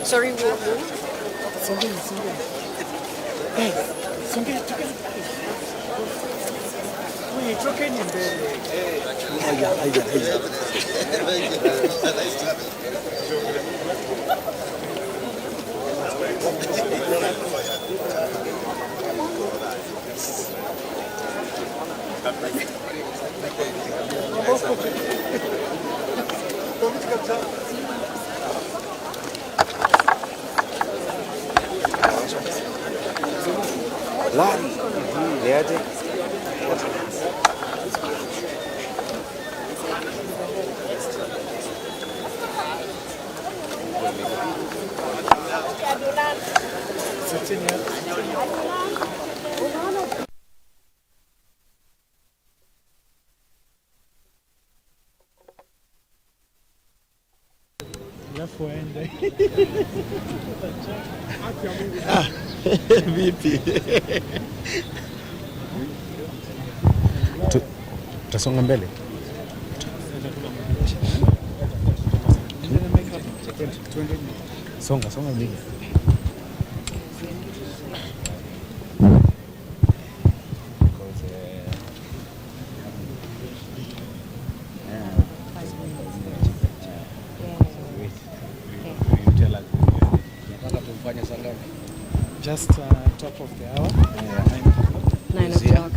Sorry, what? Lari, niaje? Alafu aende. Vipi? Tutasonga mbele. Songa mbele. Just top of the hour. 9 o'clock.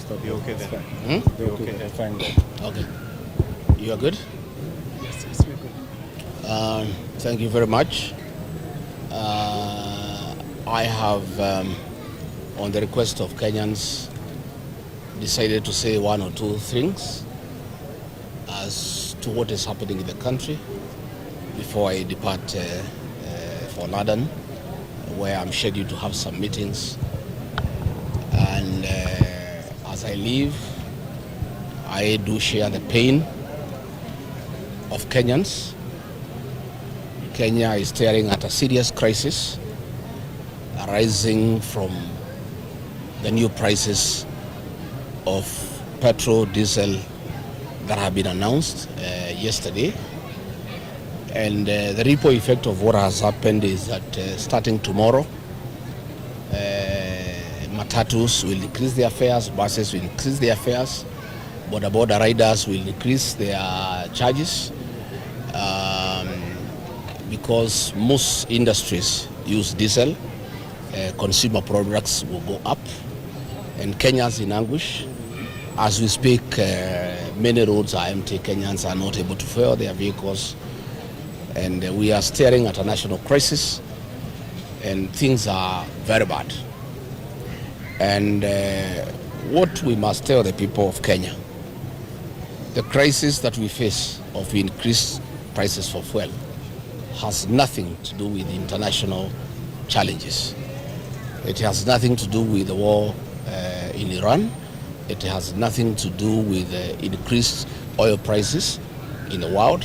stop. Be okay It's then. fine. Be okay They're then. fine then. Okay. You are good? Yes, yes, we're good. Thank you very much. I have, on the request of Kenyans, decided to say one or two things as to what is happening in the country before I depart for London, where I'm scheduled to have some meetings. And as I leave, I do share the pain of Kenyans. Kenya is staring at a serious crisis arising from the new prices of petrol, diesel that have been announced yesterday. And the ripple effect of what has happened is that starting tomorrow, matatus will increase their fares, buses will increase their fares, border riders will increase their charges, because most industries use diesel. Consumer products will go up, and Kenya's in anguish. As we speak, many roads are empty. Kenyans are not able to fuel their vehicles, and we are staring at a national crisis, and things are very bad. And what we must tell the people of Kenya, the crisis that we face of increased prices for fuel has nothing to do with international challenges. It has nothing to do with the war in Iran. It has nothing to do with increased oil prices in the world.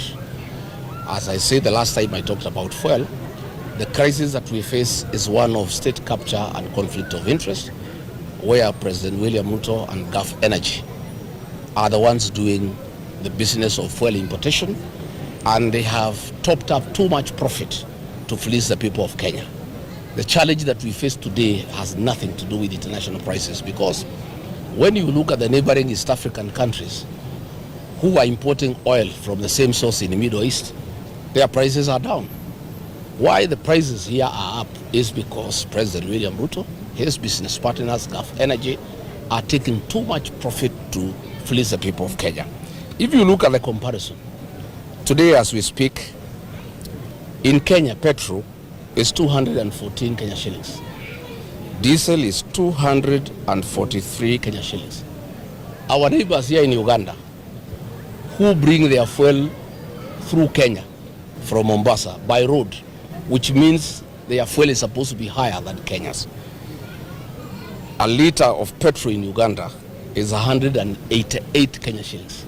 As I said the last time I talked about fuel, the crisis that we face is one of state capture and conflict of interest, where President William Ruto and Gulf Energy are the ones doing the business of fuel importation, and they have topped up too much profit to fleece the people of Kenya. The challenge that we face today has nothing to do with international prices, because when you look at the neighboring East African countries who are importing oil from the same source in the Middle East, their prices are down. Why the prices here are up is because President William Ruto, his business partners, Gulf Energy, are taking too much profit to fleece the people of Kenya. If you look at the comparison, today as we speak, in Kenya, petrol is 214 Kenya shillings. Diesel is 243 Kenya shillings. Our neighbors here in Uganda, who bring their fuel through Kenya from Mombasa by road, which means their fuel is supposed to be higher than Kenya's. A liter of petrol in Uganda is 188 Kenya shillings.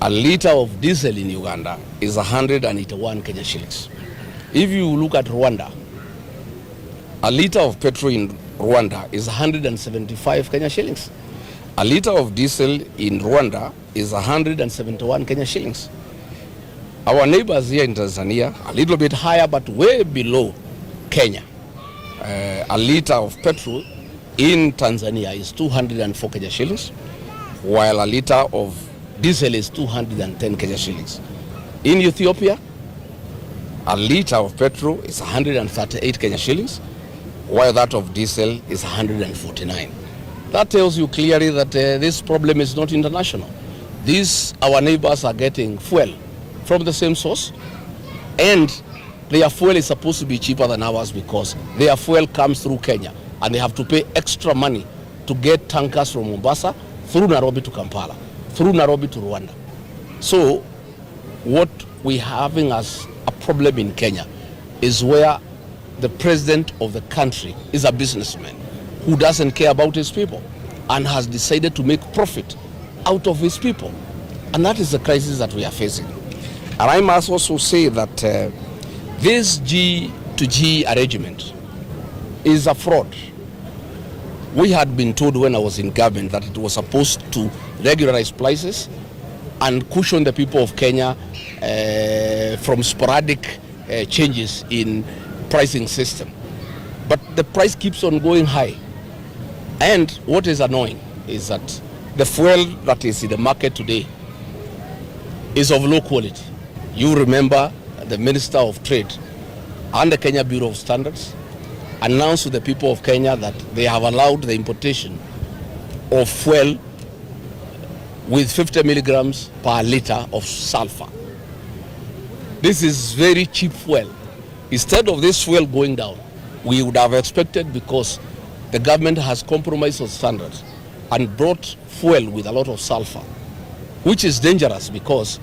A liter of diesel in Uganda is 181 Kenya shillings. If you look at Rwanda, a liter of petrol in Rwanda is 175 Kenya shillings. A liter of diesel in Rwanda is 171 Kenya shillings. Our neighbors here in Tanzania, a little bit higher, but way below Kenya. A liter of petrol in Tanzania is 204 Kenya shillings, while a liter of diesel is 210 Kenya shillings. In Ethiopia, a liter of petrol is 138 Kenya shillings, while that of diesel is 149. That tells you clearly that this problem is not international. Our neighbors are getting fuel from the same source, and their fuel is supposed to be cheaper than ours because their fuel comes through Kenya, and they have to pay extra money to get tankers from Mombasa through Nairobi to Kampala, through Nairobi to Rwanda. So what we're having as a problem in Kenya is where the president of the country is a businessman who doesn't care about his people and has decided to make profit out of his people. And that is the crisis that we are facing. And I must also say that this G to G arrangement is a fraud. We had been told when I was in government that it was supposed to regularize prices and cushion the people of Kenya from sporadic changes in pricing system. But the price keeps on going high. And what is annoying is that the fuel that is in the market today is of low quality. You remember the Minister of Trade and the Kenya Bureau of Standards announced to the people of Kenya that they have allowed the importation of fuel with 50 milligrams per liter of sulfur. This is very cheap fuel. Instead of this fuel going down, we would have expected, because the government has compromised on standards and brought fuel with a lot of sulfur, which is dangerous because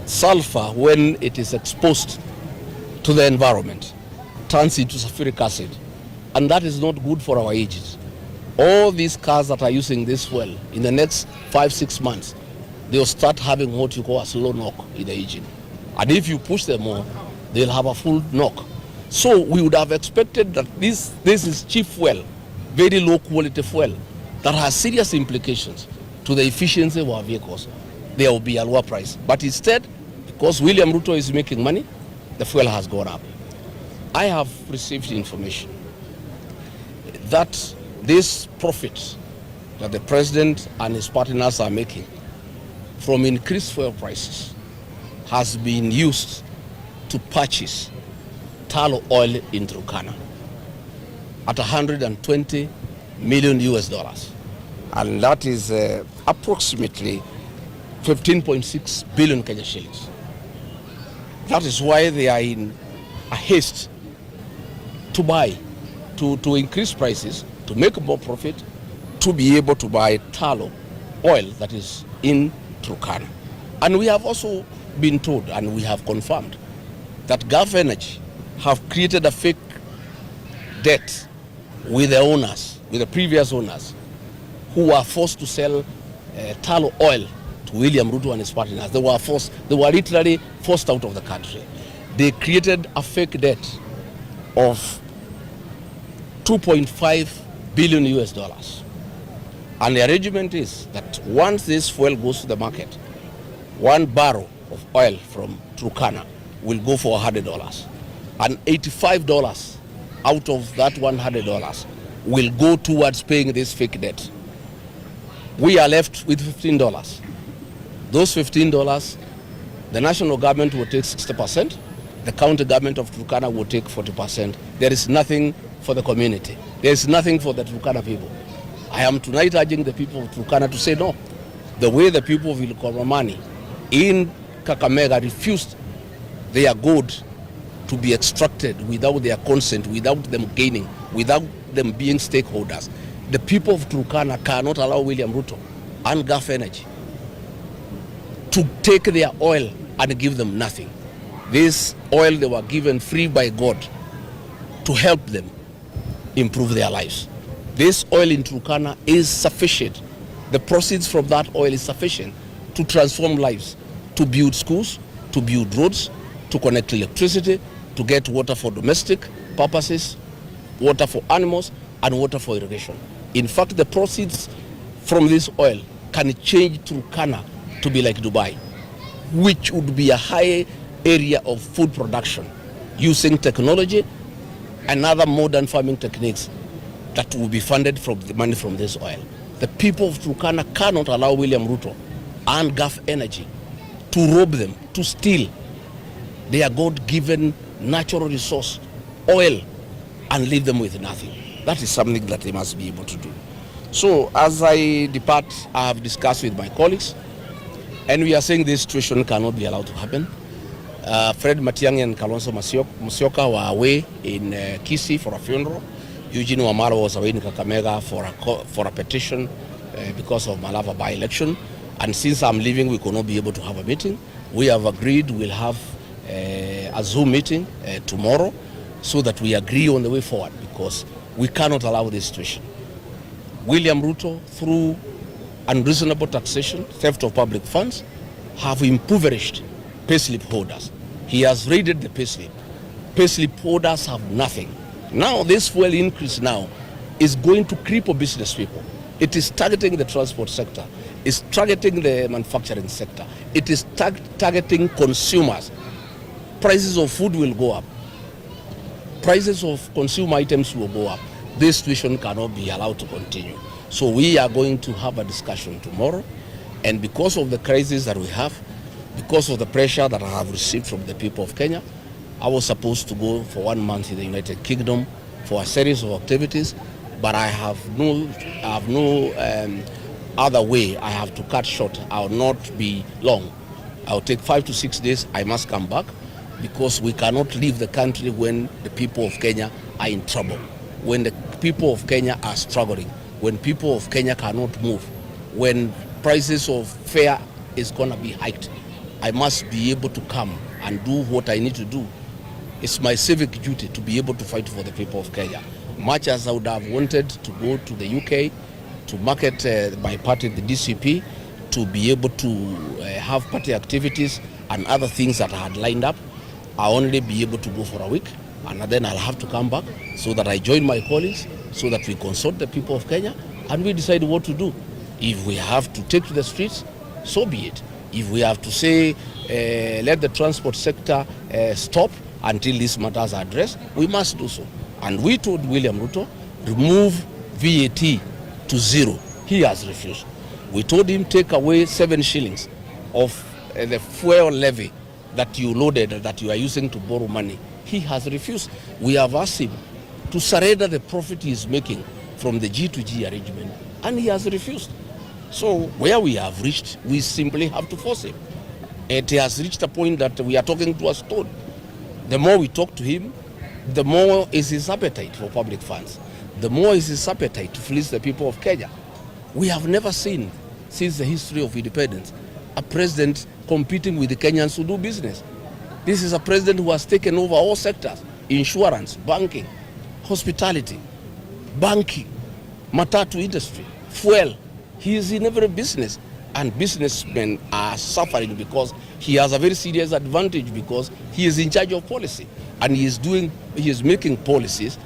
sulfur, when it is exposed to the environment, turns into sulfuric acid, and that is not good for our ages. All these cars that are using this fuel, in the next 5-6 months, they'll start having what you call a slow knock in the engine. And if you push them more, they'll have a full knock. So we would have expected that this is cheap fuel, very low quality fuel, that has serious implications to the efficiency of our vehicles. There will be a lower price. But instead, because William Ruto is making money, the fuel has gone up. I have received information that this profit that the president and his partners are making from increased fuel prices has been used to purchase tallow oil in Turkana at $120 million. And that is approximately 15.6 billion Kenya shillings. That is why they are in a haste to buy, to increase prices, to make more profit, to be able to buy tallow oil that is in Turkana. And we have also been told, and we have confirmed, that Gulf Energy have created a fake debt with the owners, with the previous owners, who were forced to sell tallow oil to William Ruto and his partners. They were literally forced out of the country. They created a fake debt of $2.5 billion. And the arrangement is that once this fuel goes to the market, 1 barrel of oil from Turkana will go for $100. And $85 out of that $100 will go towards paying this fake debt. We are left with $15. Those $15, the national government will take 60%, the county government of Turkana will take 40%. There is nothing for the community. There is nothing for the Turkana people. I am tonight urging the people of Turkana to say no. The way the people of Ilikoromani in Kakamega refused their gold to be extracted without their consent, without them gaining, without them being stakeholders. The people of Turkana cannot allow William Ruto and Gulf Energy to take their oil and give them nothing. This oil they were given free by God to help them improve their lives. This oil in Turkana is sufficient. The proceeds from that oil is sufficient to transform lives, to build schools, to build roads, to connect electricity, to get water for domestic purposes, water for animals, and water for irrigation. In fact, the proceeds from this oil can change Turkana to be like Dubai, which would be a high area of food production using technology and other modern farming techniques that will be funded from the money from this oil. The people of Turkana cannot allow William Ruto and Gulf Energy to rob them, to steal their God-given natural resource, oil, and leave them with nothing. That is something that they must be able to do. So as I depart, I have discussed with my colleagues, and we are saying this situation cannot be allowed to happen. Fred Matiang'i and Kalonzo Musyoka were away in Kisii for a funeral. Eugene Wamalwa was away in Kakamega for a petition because of Malava by-election. And since I'm leaving, we could not be able to have a meeting. We have agreed we'll have a Zoom meeting tomorrow so that we agree on the way forward, because we cannot allow this situation. William Ruto, through unreasonable taxation, theft of public funds, have impoverished payslip holders. He has raided the payslip. Payslip holders have nothing. Now this fuel increase now is going to cripple business people. It is targeting the transport sector. It's targeting the manufacturing sector. It is targeting consumers. Prices of food will go up. Prices of consumer items will go up. This situation cannot be allowed to continue. So we are going to have a discussion tomorrow. And because of the crisis that we have, because of the pressure that I have received from the people of Kenya, I was supposed to go for 1 month in the United Kingdom for a series of activities, but I have no other way, I have to cut short. I will not be long. I will take 5 to 6 days. I must come back because we cannot leave the country when the people of Kenya are in trouble, when the people of Kenya are struggling, when people of Kenya cannot move, when prices of fare is going to be hiked. I must be able to come and do what I need to do. It's my civic duty to be able to fight for the people of Kenya. Much as I would have wanted to go to the UK to market my party, the DCP, to be able to have party activities and other things that I had lined up, I'll only be able to go for a week, and then I'll have to come back so that I join my colleagues, so that we consult the people of Kenya and we decide what to do. If we have to take to the streets, so be it. If we have to say, let the transport sector stop until these matters are addressed, we must do so. And we told William Ruto, remove VAT to 0. He has refused. We told him, take away 7 shillings of the fuel levy that you loaded, that you are using to borrow money. He has refused. We have asked him to surrender the profit he is making from the G2G arrangement, and he has refused. So where we have reached, we simply have to force him. It has reached a point that we are talking to a stone. The more we talk to him, the more is his appetite for public funds. The more is his appetite to fleece the people of Kenya. We have never seen, since the history of independence, a president competing with the Kenyans to do business. This is a president who has taken over all sectors: insurance, banking, hospitality, banking, matatu industry, fuel. He is in every business, and businessmen are suffering because he has a very serious advantage, because he is in charge of policy, and he is making policies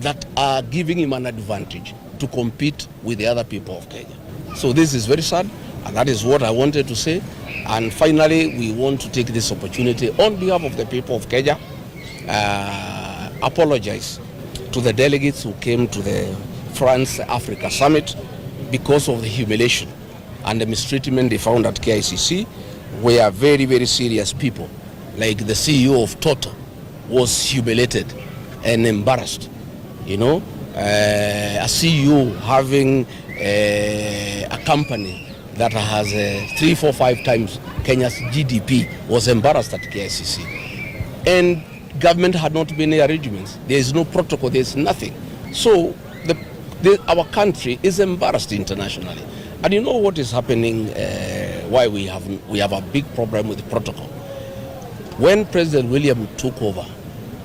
that are giving him an advantage to compete with the other people of Kenya. So this is very sad, and that is what I wanted to say. And finally, we want to take this opportunity on behalf of the people of Kenya, apologize to the delegates who came to the France-Africa Summit because of the humiliation and the mistreatment they found at KICC, where very, very serious people, like the CEO of Total, was humiliated and embarrassed. You know, a CEO having a company that has 3, 4, 5 times Kenya's GDP was embarrassed at KICC. And government had not made any arrangements. There is no protocol, there is nothing. So our country is embarrassed internationally. And you know what is happening, why we have a big problem with the protocol. When President William took over,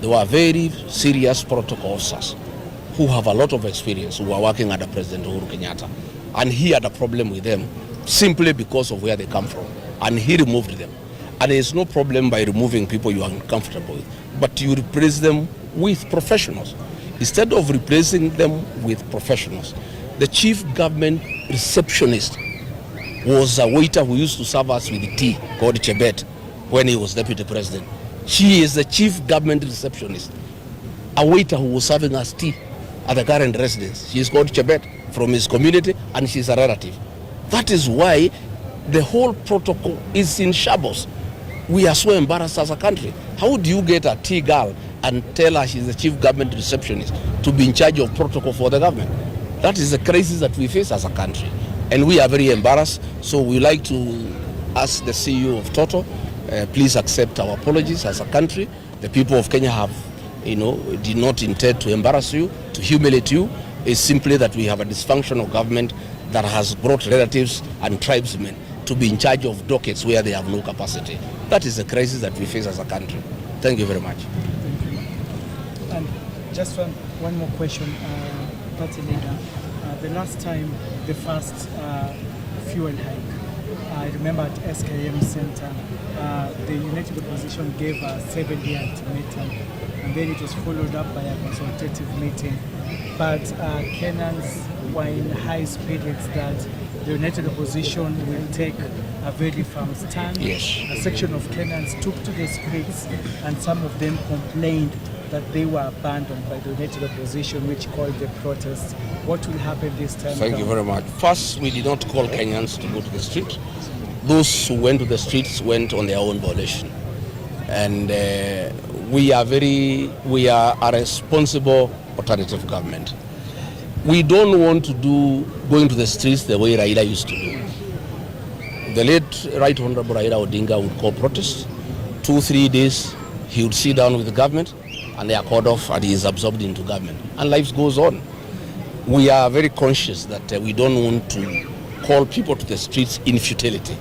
there were very serious protocol officers who have a lot of experience, who were working under President Uhuru Kenyatta. And he had a problem with them simply because of where they come from. And he removed them. And there is no problem by removing people you are uncomfortable with, but you replace them with professionals. Instead of replacing them with professionals, the chief government receptionist was a waiter who used to serve us with tea, called Chebet, when he was deputy president. She is the chief government receptionist, a waiter who was serving us tea at the current residence. She is called Chebet, from his community, and she's a relative. That is why the whole protocol is in shambles. We are so embarrassed as a country. How do you get a tea girl and tell her she's the chief government receptionist to be in charge of protocol for the government? That is the crisis that we face as a country, and we are very embarrassed. So we like to ask the CEO of Total, please accept our apologies as a country. The people of Kenya have, did not intend to embarrass you, to humiliate you. It's simply that we have a dysfunctional government that has brought relatives and tribesmen to be in charge of dockets where they have no capacity. That is the crisis that we face as a country. Thank you very much. Thank you. And just one more question, Party Leader. The last time, the first fuel hike, I remember at SKM Center, the United Opposition gave a 7-day ultimatum, and then it was followed up by a consultative meeting. But Kenyans were in high spirits that the United Opposition will take a very firm stand. Yes. A section of Kenyans took to the streets, and some of them complained that they were abandoned by the United Opposition, which called the protests. What will happen this time? Thank you very much. First, we did not call Kenyans to go to the street. Those who went to the streets went on their own volition. And we are a responsible alternative government. we don't want to do going to the streets the way Raila used to do. The late Right Honorable Raila Odinga would call protests. 2-3 days, he would sit down with the government, and they are called off, and he is absorbed into government. And life goes on. We are very conscious that we don't want to call people to the streets in futility.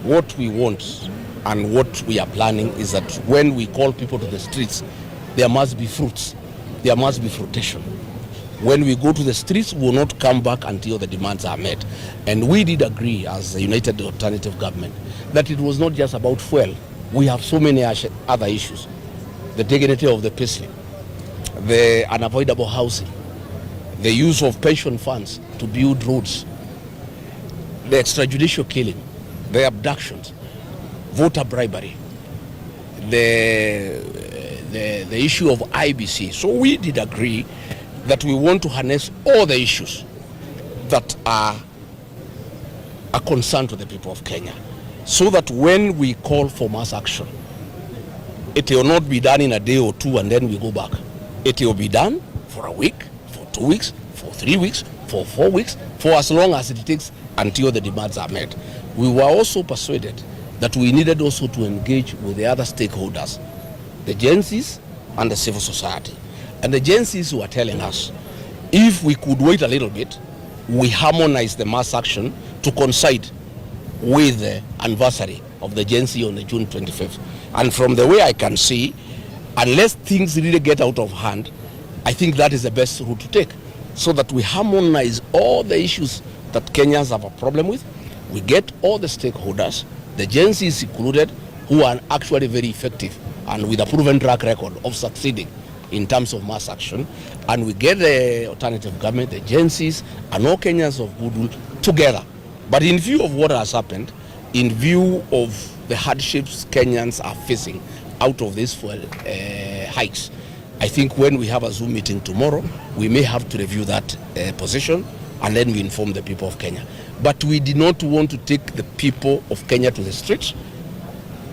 What we want and what we are planning is that when we call people to the streets, there must be fruits. There must be fruition. When we go to the streets, we will not come back until the demands are met. And we did agree as a United Alternative Government that it was not just about fuel. We have so many other issues. The dignity of the person, the unavoidable housing, the use of pension funds to build roads, the extrajudicial killing, the abductions, voter bribery, the issue of IBC. So we did agree that we want to harness all the issues that are a concern to the people of Kenya, so that when we call for mass action, it will not be done in a day or two and then we go back. It will be done for a week, for 2 weeks, for 3 weeks, for 4 weeks, for as long as it takes until the demands are met. We were also persuaded that we needed also to engage with the other stakeholders, the agencies and the civil society. And the agencies were telling us, if we could wait a little bit, we harmonize the mass action to coincide with the anniversary of the agency on the June 25th. And from the way I can see, unless things really get out of hand, I think that is the best route to take, so that we harmonize all the issues that Kenyans have a problem with. We get all the stakeholders, the agencies included, who are actually very effective and with a proven track record of succeeding in terms of mass action, and we get the alternative government, the agencies, and all Kenyans of goodwill together. But in view of what has happened, in view of the hardships Kenyans are facing out of these fuel hikes, I think when we have a Zoom meeting tomorrow, we may have to review that position, and then we inform the people of Kenya. But we did not want to take the people of Kenya to the streets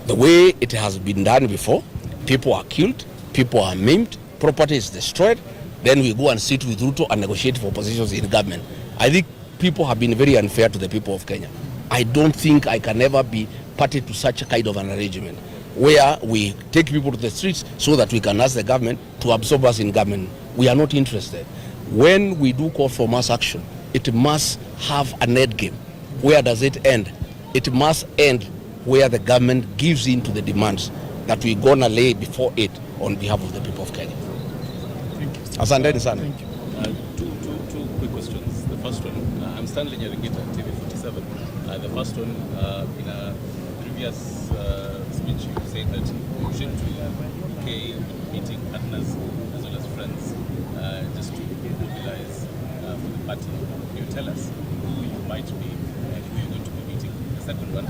the way it has been done before. People are killed, people are maimed, property is destroyed, then we go and sit with Ruto and negotiate for positions in government. I think people have been very unfair to the people of Kenya. I don't think I can ever be party to such a kind of an arrangement where we take people to the streets so that we can ask the government to absorb us in government. We are not interested. When we do call for mass action, it must have an end game. Where does it end? It must end where the government gives in to the demands that we're gonna lay before it on behalf of the people of Kenya. Thank you. Asante sana. Thank you. Two quick questions. The first one, I'm Stanley Nyarigita, TV47. The first one, in a previous speech, you said that you should UK meeting partners as well as friends just to mobilize for the party. Can you tell us who you might be and who you're going to be meeting? The second one.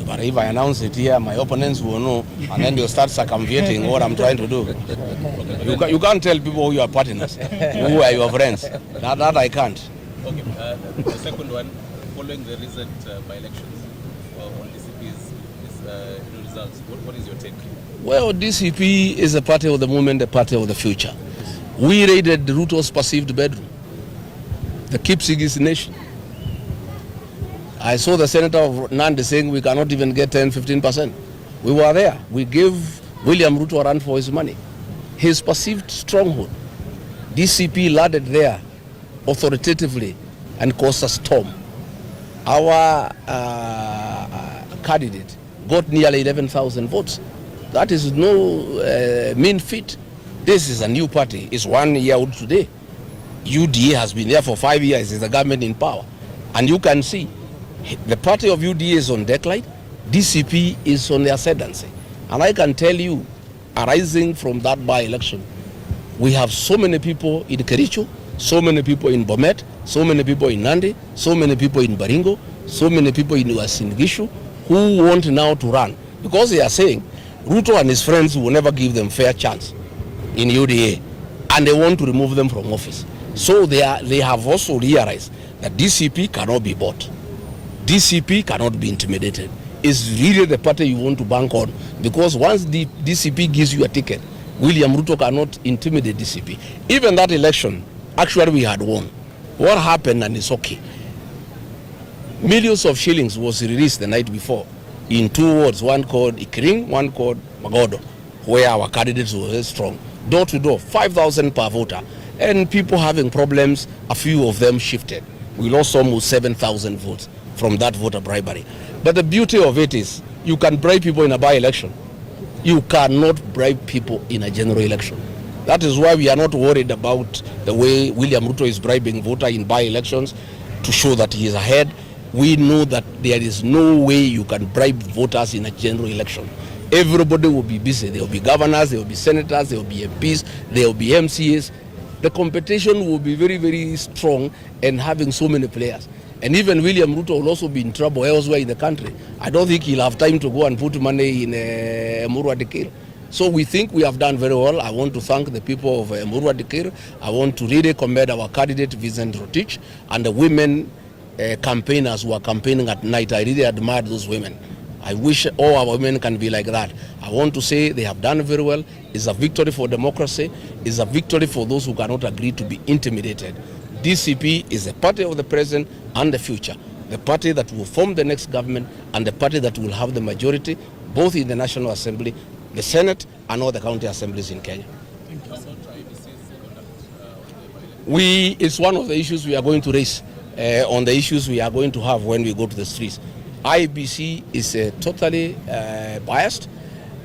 But if I announce it here, my opponents will know, and then they'll start circumventing what I'm trying to do. You can't tell people who you are partners, who are your friends. That I can't. Okay. The second one, following the recent by-elections on DCP's results, what is your take? Well, DCP is a party of the moment, a party of the future. We raided Ruto's perceived bedroom, the Kipsigis nation. I saw the senator of Nandi saying we cannot even get 10-15%. We were there. We gave William Ruto a run for his money. His perceived stronghold. DCP landed there authoritatively and caused a storm. Our candidate got nearly 11,000 votes. That is no mean feat. This is a new party. It's 1 year old today. UDA has been there for 5 years. It's the government in power. And you can see the party of UDA is on decline. DCP is on the ascendancy. And I can tell you, arising from that by-election, we have so many people in Kericho, so many people in Bomet, so many people in Nandi, so many people in Baringo, so many people in Uasin Gishu who want now to run. Because they are saying Ruto and his friends will never give them fair chance in UDA, and they want to remove them from office. So they have also realized that DCP cannot be bought. DCP cannot be intimidated. It's really the party you want to bank on, because once the DCP gives you a ticket, William Ruto cannot intimidate DCP. Even that election, Actually, we had won. What happened, and it's okay. Millions of shillings was released the night before in 2 wards, one called Ikiring, one called Magodo, where our candidates were very strong. Door to door, 5,000 per voter. And people having problems, a few of them shifted. We lost almost 7,000 votes from that voter bribery. But the beauty of it is, you can bribe people in a by-election. You cannot bribe people in a general election. That is why we are not worried about the way William Ruto is bribing voters in by-elections to show that he is ahead. We know that there is no way you can bribe voters in a general election. Everybody will be busy. There will be governors, there will be senators, there will be MPs, there will be MCAs. The competition will be very, very strong and having so many players. And even William Ruto will also be in trouble elsewhere in the country. I don't think he'll have time to go and put money in Emurua Dikir. So we think we have done very well. I want to thank the people of Emurua Dikir. I want to really commend our candidate, Vincent Rotich, and the women campaigners who are campaigning at night. I really admire those women. I wish all our women can be like that. I want to say they have done very well. It's a victory for democracy. It's a victory for those who cannot agree to be intimidated. DCP is a party of the present and the future. The party that will form the next government and the party that will have the majority, both in the National Assembly, the Senate, and all the county assemblies in Kenya. It's one of the issues we are going to raise on the issues we are going to have when we go to the streets. IBC is totally biased,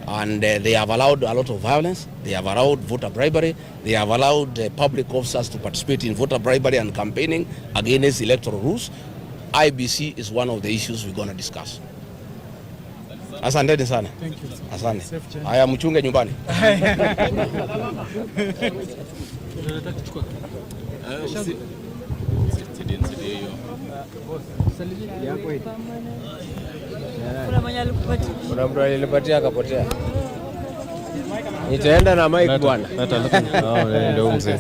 and they have allowed a lot of violence. They have allowed voter bribery. They have allowed public officers to participate in voter bribery and campaigning against electoral rules. IBC is one of the issues we're going to discuss. Asante sana. Thank you. Asante. Haya, mchunge nyumbani. Kuna mtu alinipatia akapotea. Nitaenda na mic bwana. Ndio mzee.